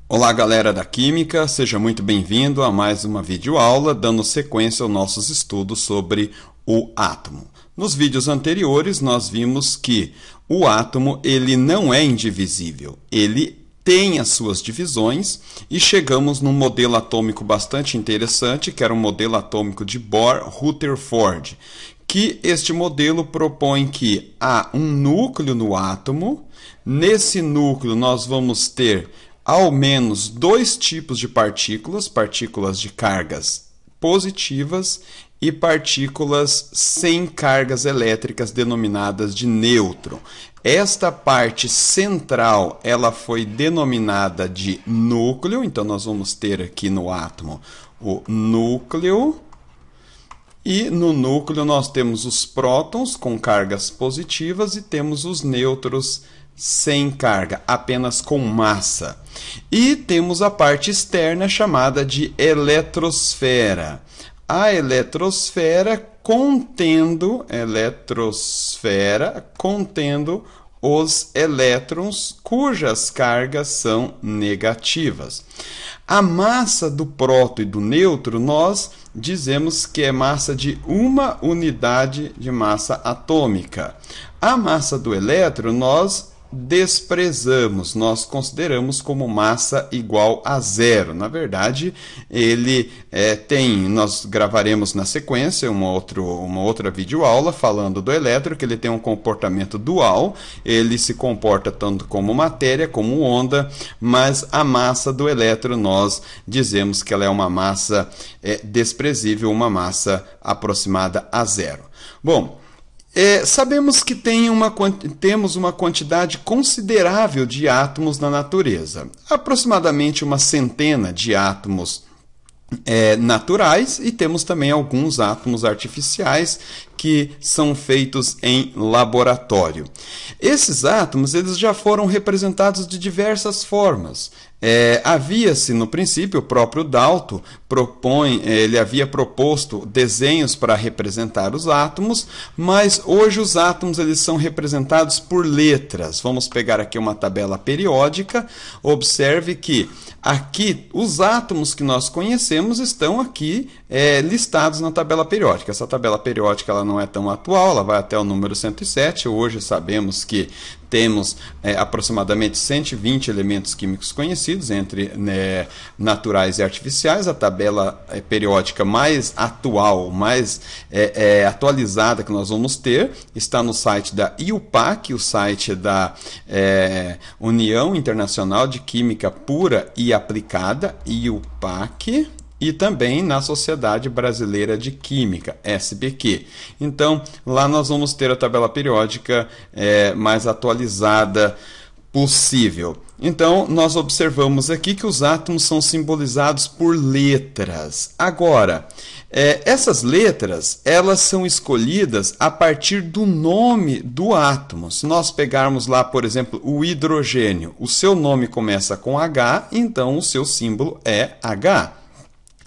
Olá, galera da Química, seja muito bem-vindo a mais uma videoaula, dando sequência aos nossos estudos sobre o átomo. Nos vídeos anteriores, nós vimos que o átomo ele não é indivisível, ele tem as suas divisões e chegamos num modelo atômico bastante interessante, que era o modelo atômico de Bohr-Rutherford, que este modelo propõe que há um núcleo no átomo. Nesse núcleo nós vamos ter ao menos dois tipos de partículas, partículas de cargas positivas e partículas sem cargas elétricas denominadas de nêutron. Esta parte central, ela foi denominada de núcleo, então nós vamos ter aqui no átomo o núcleo. E no núcleo nós temos os prótons com cargas positivas e temos os nêutrons sem carga, apenas com massa. E temos a parte externa chamada de eletrosfera. A eletrosfera contendo os elétrons cujas cargas são negativas. A massa do próton e do nêutron nós dizemos que é massa de uma unidade de massa atômica. A massa do elétron nós desprezamos, nós consideramos como massa igual a zero. Na verdade, ele nós gravaremos na sequência uma outra videoaula falando do elétron, que ele tem um comportamento dual, ele se comporta tanto como matéria como onda, mas a massa do elétron nós dizemos que ela é uma massa desprezível, uma aproximada a zero. Bom, sabemos que temos uma quantidade considerável de átomos na natureza, aproximadamente uma centena de átomos naturais, e temos também alguns átomos artificiais que são feitos em laboratório. Esses átomos eles já foram representados de diversas formas. Havia-se no princípio, o próprio Dalton ele havia proposto desenhos para representar os átomos, mas hoje os átomos eles são representados por letras. Vamos pegar aqui uma tabela periódica. Observe que aqui os átomos que nós conhecemos estão aqui listados na tabela periódica. Essa tabela periódica ela não é tão atual, ela vai até o número 107. Hoje sabemos que temos aproximadamente 120 elementos químicos conhecidos, entre naturais e artificiais. A tabela periódica mais atual, mais atualizada que nós vamos ter, está no site da IUPAC, o site da União Internacional de Química Pura e Aplicada, IUPAC, e também na Sociedade Brasileira de Química, SBQ. Então, lá nós vamos ter a tabela periódica mais atualizada possível. Então, nós observamos aqui que os átomos são simbolizados por letras. Agora, essas letras, elas são escolhidas a partir do nome do átomo. Se nós pegarmos lá, por exemplo, o hidrogênio, o seu nome começa com H, então o seu símbolo é H.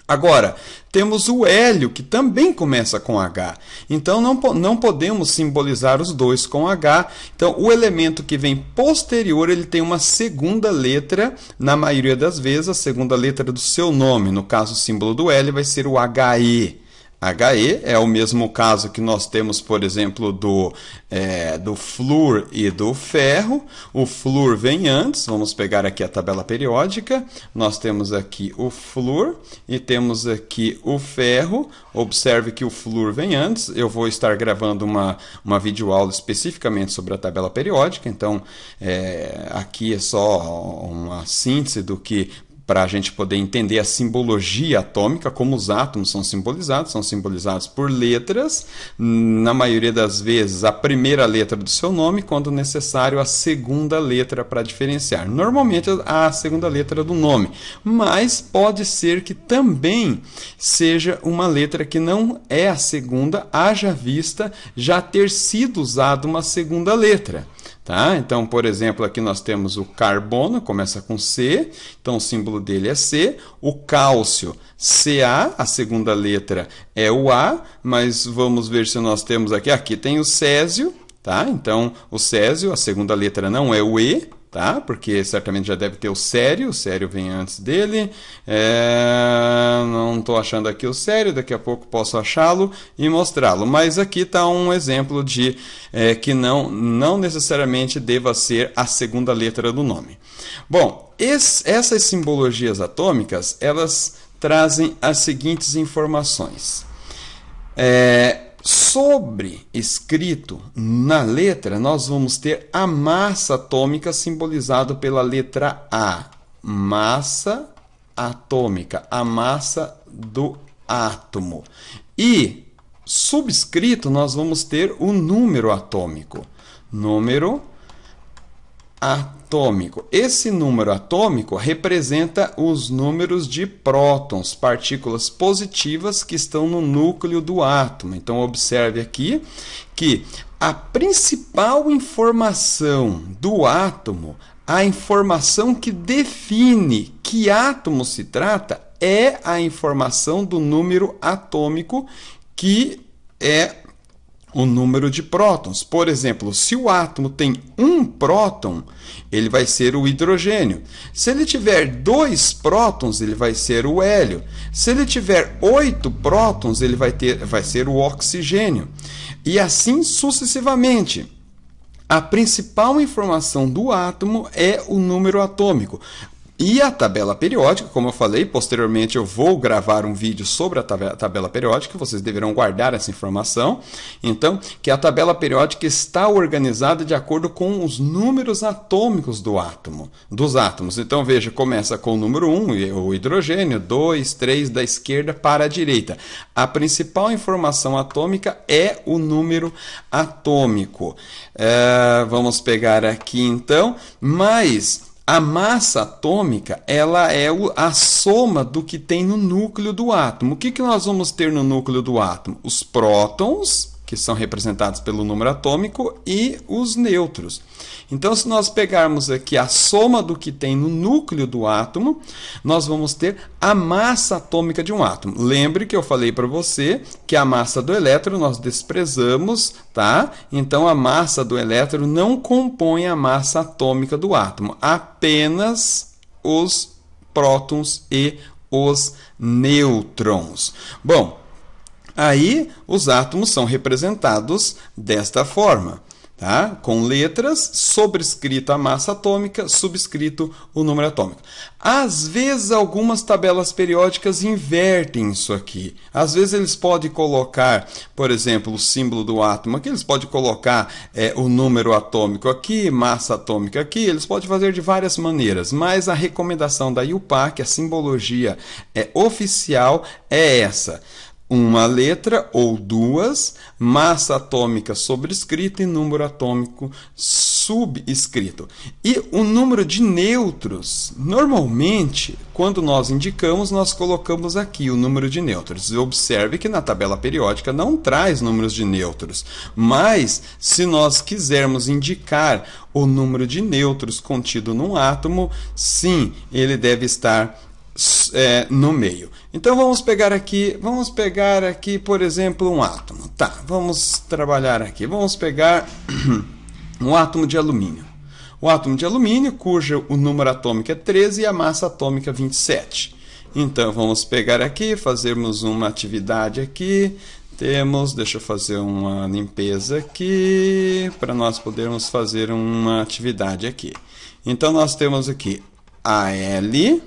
Agora, temos o hélio, que também começa com H. Então, não podemos simbolizar os dois com H. Então, o elemento que vem posterior, ele tem uma segunda letra. Na maioria das vezes, a segunda letra do seu nome. No caso, o símbolo do hélio vai ser o HE. HE é o mesmo caso que nós temos, por exemplo, do flúor e do ferro. O flúor vem antes, vamos pegar aqui a tabela periódica. Nós temos aqui o flúor e temos aqui o ferro. Observe que o flúor vem antes. Eu vou estar gravando uma videoaula especificamente sobre a tabela periódica, então aqui é só uma síntese do que, para a gente poder entender a simbologia atômica, como os átomos são simbolizados por letras, na maioria das vezes a primeira letra do seu nome, quando necessário a segunda letra para diferenciar. Normalmente a segunda letra do nome, mas pode ser que também seja uma letra que não é a segunda, haja vista já ter sido usada uma segunda letra. Tá? Então, por exemplo, aqui nós temos o carbono, começa com C, então o símbolo dele é C. O cálcio, Ca, a segunda letra é o A, mas vamos ver se nós temos aqui tem o césio, tá? Então o césio, a segunda letra não é o E, tá? Porque certamente já deve ter o sério vem antes dele. Não estou achando aqui o sério, daqui a pouco posso achá-lo e mostrá-lo. Mas aqui está um exemplo de que não necessariamente deva ser a segunda letra do nome. Bom, essas simbologias atômicas, elas trazem as seguintes informações. Sobre escrito na letra, nós vamos ter a massa atômica simbolizada pela letra A. Massa atômica, a massa do átomo. E subscrito, nós vamos ter o número atômico. Número atômico. Esse número atômico representa os números de prótons, partículas positivas que estão no núcleo do átomo. Então, observe aqui que a principal informação do átomo, a informação que define que átomo se trata, é a informação do número atômico, que é o número de prótons. Por exemplo, se o átomo tem um próton, ele vai ser o hidrogênio. Se ele tiver 2 prótons, ele vai ser o hélio. Se ele tiver 8 prótons, ele vai ser o oxigênio. E assim sucessivamente. A principal informação do átomo é o número atômico. E a tabela periódica, como eu falei, posteriormente eu vou gravar um vídeo sobre a tabela periódica, vocês deverão guardar essa informação. Então, que a tabela periódica está organizada de acordo com os números atômicos dos átomos. Então, veja, começa com o número 1, o hidrogênio, 2, 3, da esquerda para a direita. A principal informação atômica é o número atômico. Vamos pegar aqui, então, mais... A massa atômica, ela é a soma do que tem no núcleo do átomo. O que nós vamos ter no núcleo do átomo? Os prótons, que são representados pelo número atômico, e os nêutrons. Então, se nós pegarmos aqui a soma do que tem no núcleo do átomo, nós vamos ter a massa atômica de um átomo. Lembre que eu falei para você que a massa do elétron nós desprezamos, tá? Então, a massa do elétron não compõe a massa atômica do átomo, apenas os prótons e os nêutrons. Bom, aí os átomos são representados desta forma. Tá? Com letras, sobrescrito a massa atômica, subscrito o número atômico. Às vezes, algumas tabelas periódicas invertem isso aqui. Às vezes, eles podem colocar, por exemplo, o símbolo do átomo aqui, eles podem colocar o número atômico aqui, massa atômica aqui, eles podem fazer de várias maneiras, mas a recomendação da IUPAC, a simbologia oficial, é essa. Uma letra ou duas, massa atômica sobrescrita e número atômico subscrito. E o número de nêutrons, normalmente, quando nós indicamos, nós colocamos aqui o número de nêutrons. Observe que na tabela periódica não traz números de nêutrons, mas se nós quisermos indicar o número de nêutrons contido num átomo, sim, ele deve estar no meio. Então vamos pegar aqui, por exemplo, um átomo. Tá, vamos trabalhar aqui. Vamos pegar um átomo de alumínio. O átomo de alumínio, cujo o número atômico é 13 e a massa atômica 27. Então vamos pegar aqui, fazermos uma atividade aqui. Deixa eu fazer uma limpeza aqui para nós podermos fazer uma atividade aqui. Então nós temos aqui Al,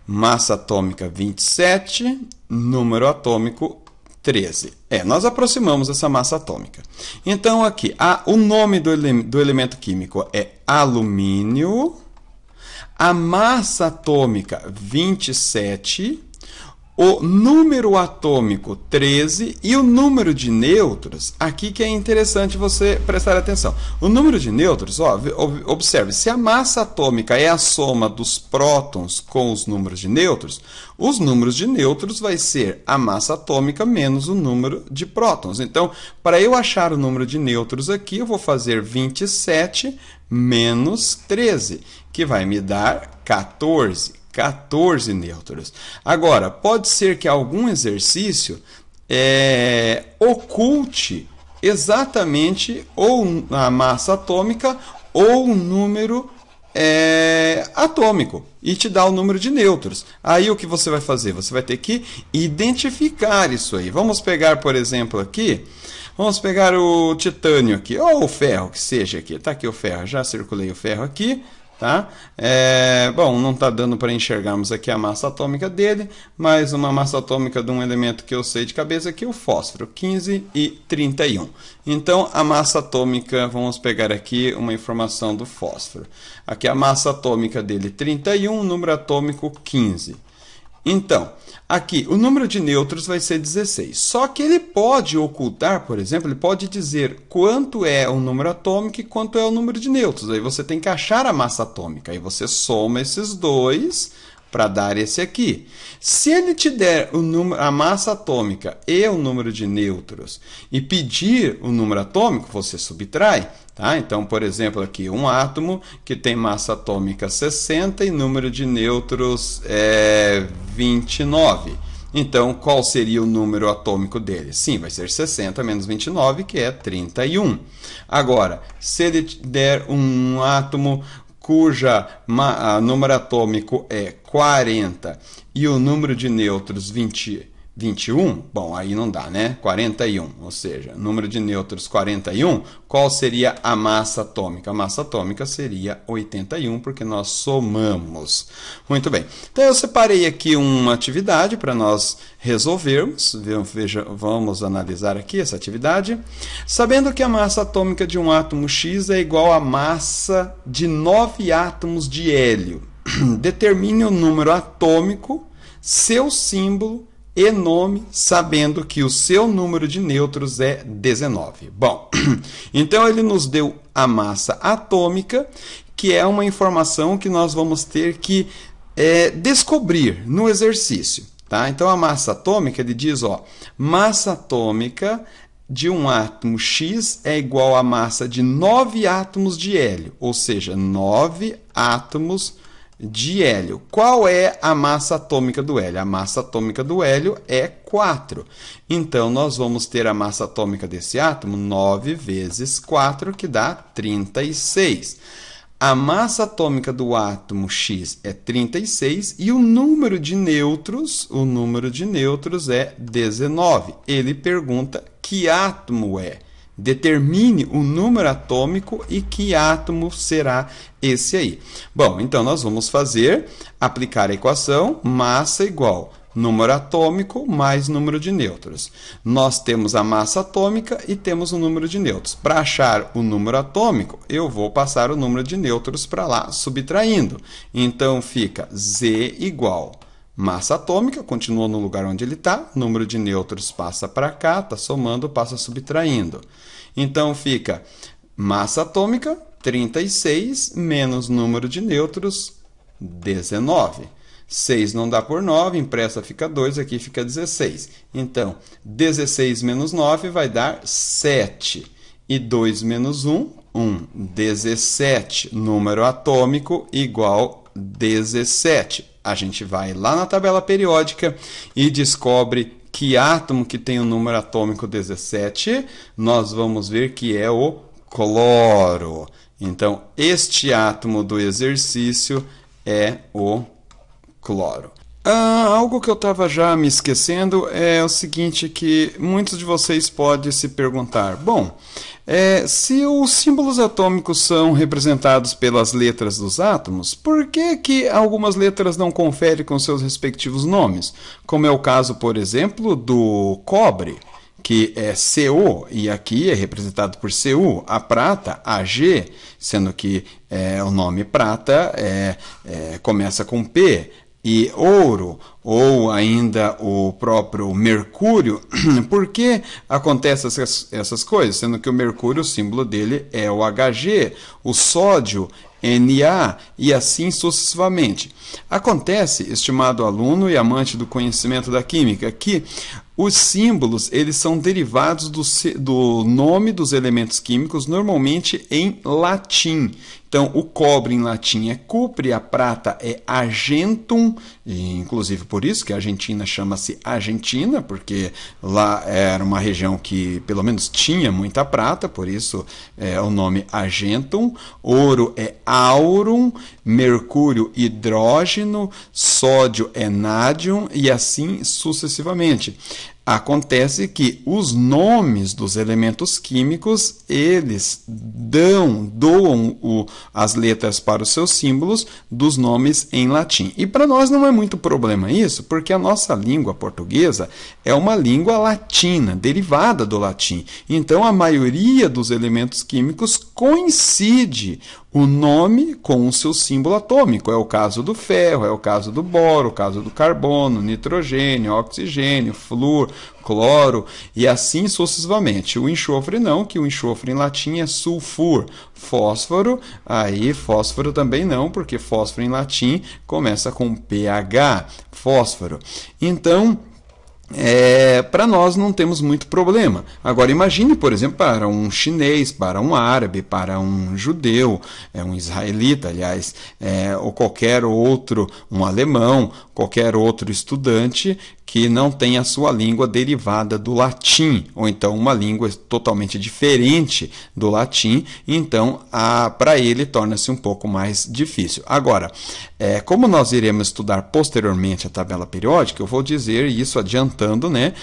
massa atômica 27, número atômico 13. Nós aproximamos essa massa atômica. Então, aqui, o nome do elemento químico é alumínio, a massa atômica 27, o número atômico 13 e o número de nêutrons, aqui que é interessante você prestar atenção. O número de nêutrons, observe, se a massa atômica é a soma dos prótons com os números de nêutrons, os números de nêutrons vai ser a massa atômica menos o número de prótons. Então, para eu achar o número de nêutrons aqui, eu vou fazer 27 menos 13, que vai me dar 14 nêutrons. Agora, pode ser que algum exercício oculte exatamente ou a massa atômica ou um número atômico e te dá o número de nêutrons. Aí o que você vai fazer? Você vai ter que identificar isso aí. Vamos pegar, por exemplo, aqui, vamos pegar o titânio aqui, ou o ferro, que seja aqui. Está aqui o ferro, já circulei o ferro aqui. Tá? Bom, não está dando para enxergarmos aqui a massa atômica dele, mas uma massa atômica de um elemento que eu sei de cabeça aqui, o fósforo, 15 e 31. Então, a massa atômica, vamos pegar aqui uma informação do fósforo. Aqui a massa atômica dele, 31, número atômico, 15. Então, aqui, o número de nêutrons vai ser 16. Só que ele pode ocultar, por exemplo, ele pode dizer quanto é o número atômico e quanto é o número de nêutrons. Aí você tem que achar a massa atômica. Aí você soma esses dois para dar esse aqui. Se ele te der a massa atômica e o número de nêutrons e pedir o número atômico, você subtrai. Tá? Então, por exemplo, aqui um átomo que tem massa atômica 60 e número de nêutrons 29. Então, qual seria o número atômico dele? Sim, vai ser 60 menos 29, que é 31. Agora, se ele der um átomo cuja número atômico é 40 e o número de nêutrons 21, bom, aí não dá, né? 41, ou seja, número de nêutrons 41, qual seria a massa atômica? A massa atômica seria 81, porque nós somamos. Muito bem, então eu separei aqui uma atividade para nós resolvermos. Vamos analisar aqui essa atividade. Sabendo que a massa atômica de um átomo X é igual à massa de 9 átomos de hélio, determine o número atômico, seu símbolo e nome, sabendo que o seu número de nêutrons é 19. Bom, então ele nos deu a massa atômica, que é uma informação que nós vamos ter que descobrir no exercício. Tá? Então a massa atômica, ele diz, massa atômica de um átomo X é igual à massa de 9 átomos de hélio, ou seja, 9 átomos de hélio. Qual é a massa atômica do hélio? A massa atômica do hélio é 4. Então, nós vamos ter a massa atômica desse átomo 9 vezes 4, que dá 36. A massa atômica do átomo X é 36 e o número de nêutrons é 19. Ele pergunta que átomo é. Determine o número atômico e que átomo será esse aí. Bom, então nós vamos aplicar a equação massa igual número atômico mais número de nêutrons. Nós temos a massa atômica e temos o número de nêutrons. Para achar o número atômico, eu vou passar o número de nêutrons para lá, subtraindo. Então fica Z igual massa atômica, continua no lugar onde ele está, número de nêutrons passa para cá, está somando, passa subtraindo. Então fica massa atômica, 36, menos número de nêutrons, 19. 6 não dá por 9, impressa fica 2, aqui fica 16. Então, 16 menos 9 vai dar 7. E 2 menos 1, 1. 17, número atômico igual 17. A gente vai lá na tabela periódica e descobre que átomo que tem o número atômico 17, nós vamos ver que é o cloro. Então, este átomo do exercício é o cloro. Algo que eu estava já me esquecendo é o seguinte, que muitos de vocês podem se perguntar, bom, se os símbolos atômicos são representados pelas letras dos átomos, por que algumas letras não conferem com seus respectivos nomes? Como é o caso, por exemplo, do cobre, que é CO, e aqui é representado por Cu, a prata, Ag, sendo que o nome prata começa com P, e ouro, ou ainda o próprio mercúrio. Por que acontecem essas coisas? Sendo que o mercúrio, o símbolo dele é o Hg, o sódio, Na, e assim sucessivamente. Acontece, estimado aluno e amante do conhecimento da química, que os símbolos eles são derivados do nome dos elementos químicos, normalmente em latim, Então, o cobre em latim é cupre, a prata é argentum, e, inclusive por isso que a Argentina chama-se Argentina, porque lá era uma região que pelo menos tinha muita prata, por isso é o nome argentum. Ouro é aurum, mercúrio hidrógeno, sódio é nádium e assim sucessivamente. Acontece que os nomes dos elementos químicos, eles doam as letras para os seus símbolos dos nomes em latim. E para nós não é muito problema isso, porque a nossa língua portuguesa é uma língua latina, derivada do latim. Então, a maioria dos elementos químicos coincide o nome com o seu símbolo atômico. É o caso do ferro, é o caso do boro, o caso do carbono, nitrogênio, oxigênio, flúor, cloro e assim sucessivamente. O enxofre não, que o enxofre em latim é sulfur. Fósforo, aí fósforo também não, porque fósforo em latim começa com pH, fósforo. Então, para nós não temos muito problema. Agora imagine, por exemplo, para um chinês, para um árabe, para um judeu, um israelita, aliás, ou qualquer outro, um alemão, qualquer outro estudante que não tem a sua língua derivada do latim, ou então uma língua totalmente diferente do latim, então para ele torna-se um pouco mais difícil. Agora, como nós iremos estudar posteriormente a tabela periódica, eu vou dizer isso adiantando, né?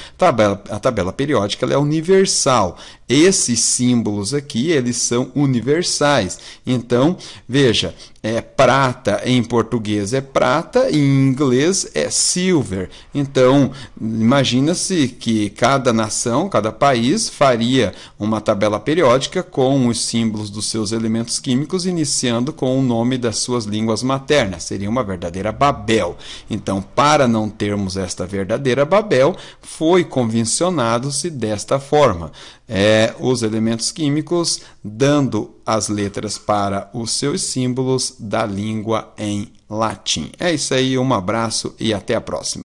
A tabela periódica ela é universal. Esses símbolos aqui, eles são universais. Então, veja, prata em português é prata, em inglês é silver. Então, imagina-se que cada nação, cada país faria uma tabela periódica com os símbolos dos seus elementos químicos, iniciando com o nome das suas línguas maternas. Seria uma verdadeira Babel. Então, para não termos esta verdadeira Babel, foi convencionado-se desta forma. Os elementos químicos dando as letras para os seus símbolos da língua em latim. É isso aí, um abraço e até a próxima.